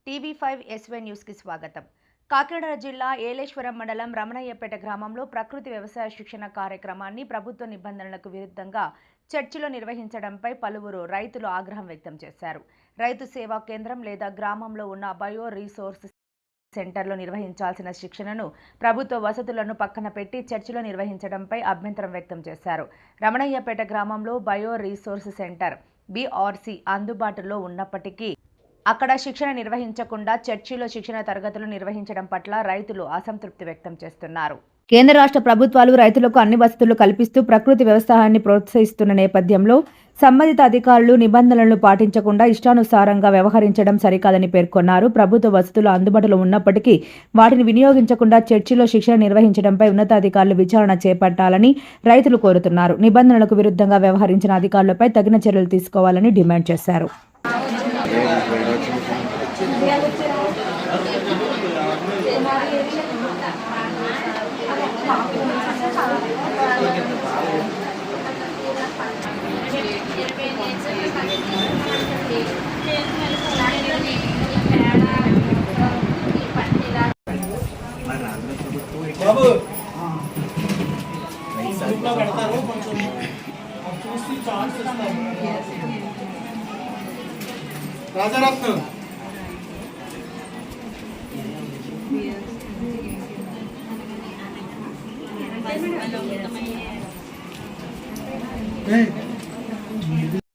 TV5 SY న్యూస్కి స్వాగతం. కాకినాడ జిల్లా ఏలేశ్వరం మండలం రమణయ్యపేట గ్రామంలో ప్రకృతి వ్యవసాయ శిక్షణ కార్యక్రమాన్ని ప్రభుత్వ నిబంధనలకు విరుద్ధంగా చర్చిలో నిర్వహించడంపై పలువురు రైతులు ఆగ్రహం వ్యక్తం చేశారు. రైతు సేవా కేంద్రం లేదా గ్రామంలో ఉన్న బయో రీసోర్స్ సెంటర్లో నిర్వహించాల్సిన శిక్షణను ప్రభుత్వ వసతులను పక్కన పెట్టి చర్చిలో నిర్వహించడంపై అభ్యంతరం వ్యక్తం చేశారు. రమణయ్యపేట గ్రామంలో బయో రీసోర్స్ సెంటర్ BRC అందుబాటులో ఉన్నప్పటికీ అక్కడ శిక్షణ నిర్వహించకుండా చర్చిలో శిక్షణ తరగతులు నిర్వహించడం పట్ల రైతులు అసంతృప్తి వ్యక్తం చేస్తున్నారు. కేంద్ర రాష్ట్ర ప్రభుత్వాలు రైతులకు అన్ని వసతులు కల్పిస్తూ ప్రకృతి వ్యవసాయాన్ని ప్రోత్సహిస్తున్న నేపథ్యంలో సంబంధిత అధికారులు నిబంధనలను పాటించకుండా ఇష్టానుసారంగా వ్యవహరించడం సరికాదని పేర్కొన్నారు. ప్రభుత్వ వసతులు అందుబాటులో ఉన్నప్పటికీ వాటిని వినియోగించకుండా చర్చిలో శిక్షణ నిర్వహించడంపై ఉన్నతాధికారులు విచారణ చేపట్టాలని రైతులు కోరుతున్నారు. నిబంధనలకు విరుద్ధంగా వ్యవహరించిన అధికారులపై తగిన చర్యలు తీసుకోవాలని డిమాండ్ చేశారు. రాజారత్నం